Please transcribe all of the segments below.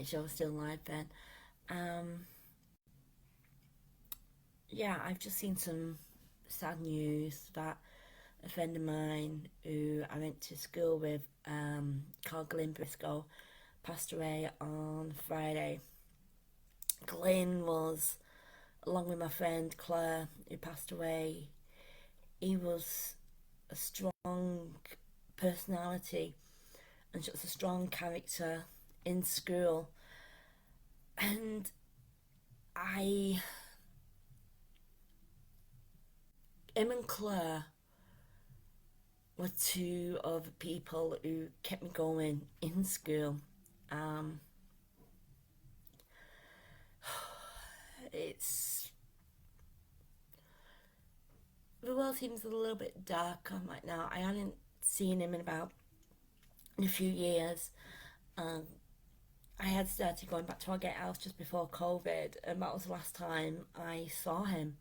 wish I was still alive then. Um, yeah, I've just seen some sad news that a friend of mine who I went to school with, called Glyn, passed away on Friday. Glyn was, along with my friend Claire, who passed away, he was a strong personality and just a strong character in school. And I, him and Claire were two of the people who kept me going in school. Um, it's the world seems a little bit darker right now. I hadn't seen him in a few years. Um, I had started going back to our get house just before COVID, and that was the last time I saw him.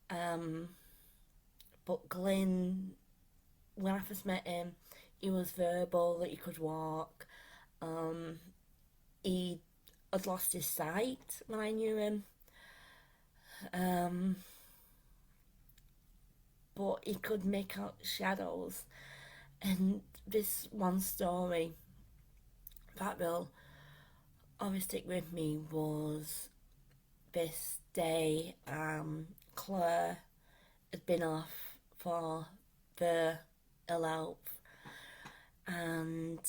Um, but Glyn, when I first met him, he was verbal, that he could walk. Um, he had lost his sight when I knew him. Um, but he could make out shadows. And this one story that will always stick with me was this day. Claire had been off for the ill health and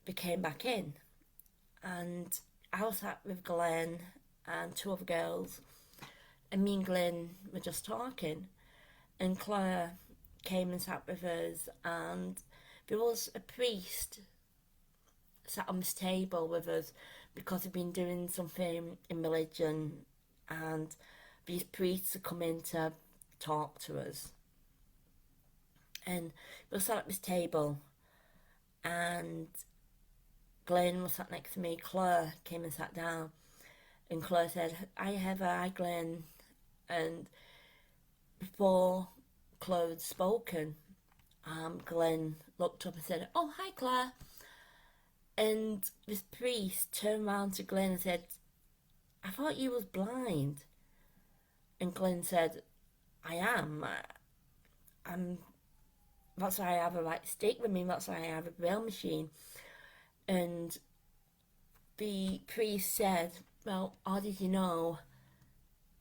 we came back in, and I was sat with Glenn and two other girls, and me and Glyn were just talking, and Claire came and sat with us, and there was a priest sat on this table with us because he'd been doing something in religion, and these priests had come in to talk to us. And we were sat at this table, and Glyn was sat next to me. Claire came and sat down, and Claire said, "Hi Heather, hi Glyn." And before Claire had spoken, Glyn looked up and said, "Oh, hi Claire." And this priest turned around to Glyn and said, "I thought you was blind." And Glyn said, "I am. I'm. That's why I have a right stick with me. That's why I have a braille machine." And the priest said, "Well, how did you know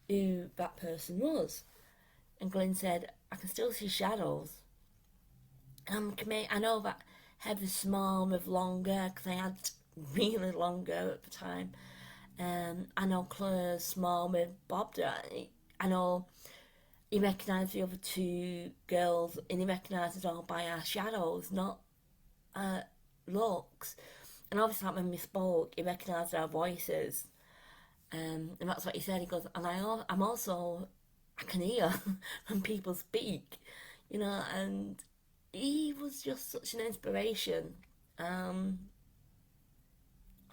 who that person was?" And Glyn said, "I can still see shadows. I know that Heather's small with longer, because I had really longer at the time. I know Claire's small with bobbed. I know he recognised the other two girls, and he recognised us all by our shadows, not looks. And obviously, like when we spoke, he recognised our voices. And that's what he said. He goes, and I'm also, I can hear when people speak, and he was just such an inspiration. And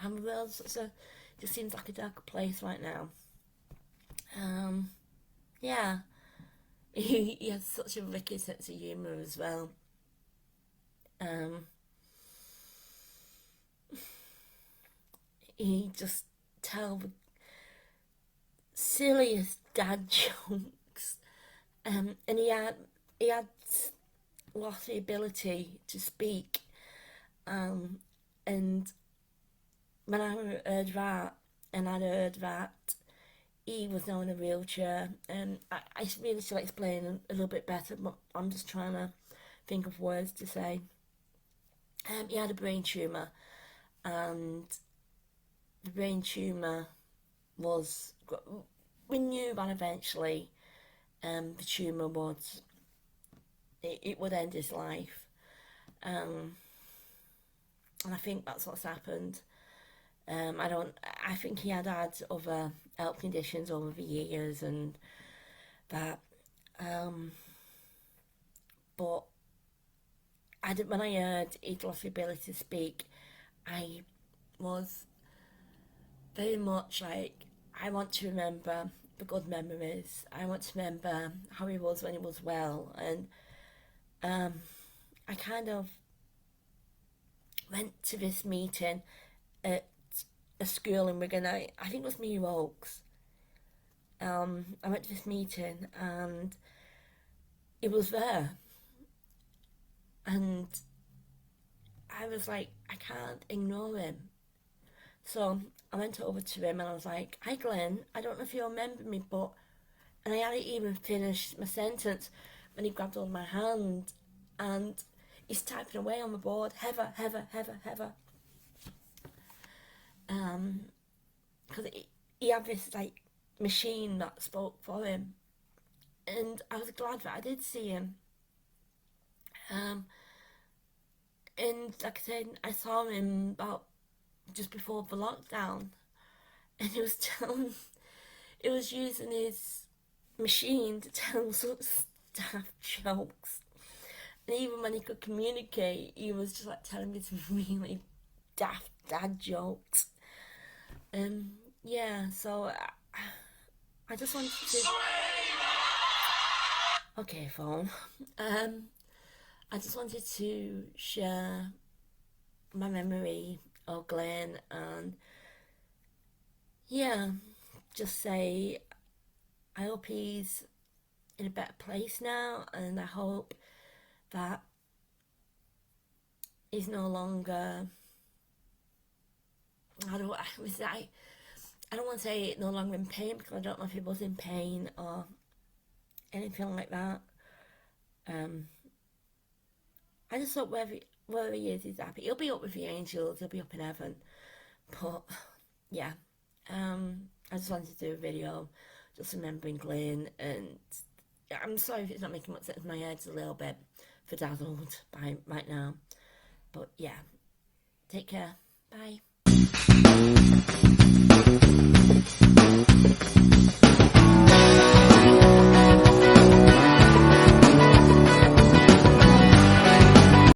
the world's just seems like a darker place right now. Um, yeah, he has such a wicked sense of humour as well. Um, he just tell the silliest dad jokes, and he had lost the ability to speak, and when I heard that, and I'd heard that he was now in a wheelchair, and I really should explain a little bit better, but I'm just trying to think of words to say. He had a brain tumour, and the brain tumour was, we knew that eventually the tumour it would end his life, and I think that's what's happened. I think he had other health conditions over the years and that, but when I heard he'd lost the ability to speak, I was very much like, I want to remember the good memories. I want to remember how he was when he was well, and I kind of went to this meeting at a school in Wigan. I think it was New Oaks. I went to this meeting and he was there, and I was like, I can't ignore him. So I went over to him and I was like, "Hi, Glyn. I don't know if you remember me, but..." And I hadn't even finished my sentence when he grabbed hold of my hand and he's typing away on the board, Heather, Heather, Heather, Heather. Because he had this like machine that spoke for him, and I was glad that I did see him. And like I said, I saw him about just before the lockdown, and he was telling, he was using his machine to tell such daft jokes. And even when he could communicate, he was just like telling me some really daft dad jokes. Yeah, so I just wanted to. Okay, phone. I just wanted to share my memory of Glyn, and yeah, just say I hope he's in a better place now, and I hope that he's no longer. I don't want to say no longer in pain, because I don't know if he was in pain or anything like that. I just hope wherever he is, he's happy. He'll be up with the angels. He'll be up in heaven. But yeah, I just wanted to do a video just remembering Glyn, and I'm sorry if it's not making much sense. My head's a little bit bedazzled by right now. But yeah, take care. Bye.